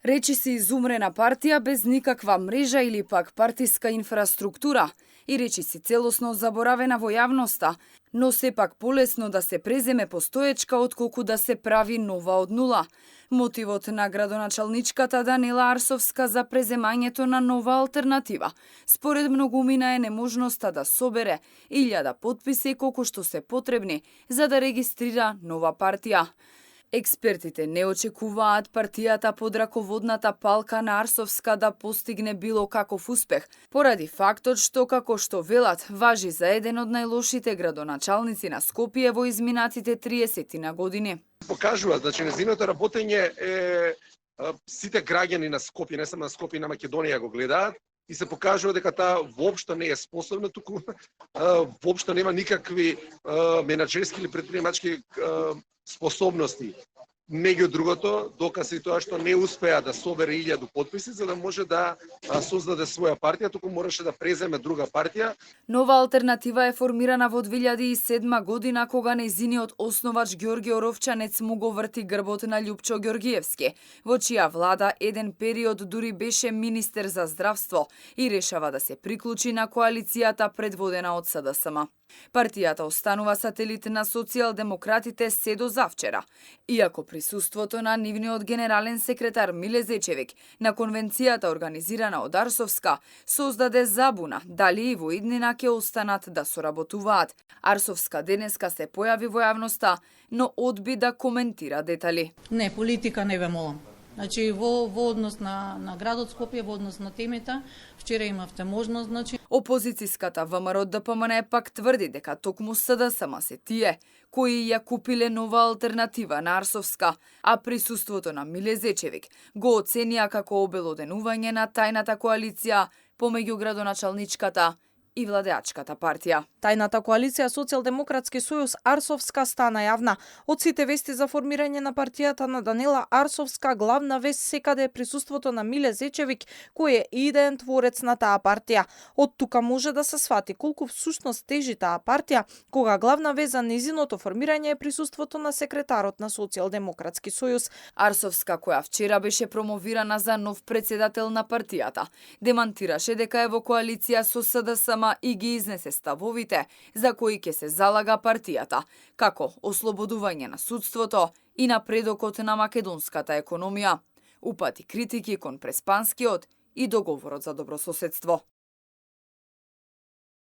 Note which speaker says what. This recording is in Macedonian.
Speaker 1: Речи се изумрена партија без никаква мрежа или пак партиска инфраструктура и речи си целосно заборавена во јавноста, но сепак полесно да се преземе постоечка отколку да се прави нова од нула. Мотивот на градоначалничката Данила Арсовска за преземањето на нова алтернатива, според многумина е неможноста да собере 1000 потписи колку што се потребни за да регистрира нова партија. Експертите не очекуваат партијата под раководната палка на Арсовска да постигне било каков успех, поради фактот што, како што велат, важи за еден од најлошите градоначалници на Скопје во изминатите 30 на години.
Speaker 2: Покажува, значи, незиното работење е сите граѓани на Скопје, не само на Скопје, на Македонија го гледаат и се покажува дека таа воопшто не е способна, туку воопшто нема никакви менаџерски или претприемачки способности. Меѓу другото, доказ и тоа што не успеа да собере 1000 потписи за да може да создаде своја партија, туку мораше да преземе друга партија.
Speaker 1: Нова алтернатива е формирана во 2007 година кога нејзиниот основач Ѓорѓе Оровчанец му го врти грбот на Љупчо Ѓоргиевски, во чија влада еден период дури беше министер за здравство и решава да се приклучи на коалицијата предводена од СДСМ. Партијата останува сателит на социјалдемократите се до завчера, иако присуството на нивниот генерален секретар Миле Зечевик на конвенцијата организирана од Арсовска создаде забуна дали и во иднина ќе останат да соработуваат. Арсовска денеска се појави во јавноста, но одби да коментира детали.
Speaker 3: Не, политика не ве молам. Значи, во однос на градот Скопје, во однос на темата, вчера имавте можност, значи...
Speaker 1: Опозицијската ВМРО ДПМН пак тврди дека токму СДСМ се тие кои ја купиле нова алтернатива на Арсовска, а присуството на Миле Зечевик го оценија како обелоденување на тајната коалиција помеѓу градоначалничката и владеачката партија.
Speaker 4: Тајната коалиција Социјалдемократски сојуз Арсовска стана јавна. Од сите вести за формирање на партијата на Данила Арсовска, главна вест секаде е присуството на Миле Зечевик, кој е идеен творец на таа партија. Од тука може да се свати колку всушност тежи таа партија, кога главна вест за нејзиното формирање е присуството на секретарот на Социјалдемократски сојуз.
Speaker 1: Арсовска, која вчера беше промовирана за нов председател на партијата, демантираше дека е во коалиција со СДСМ и ги изнесе ставовите за кои ќе се залага партијата, како ослободување на судството и напредокот на македонската економија. Упати критики кон Преспанскиот и договорот за добрососедство.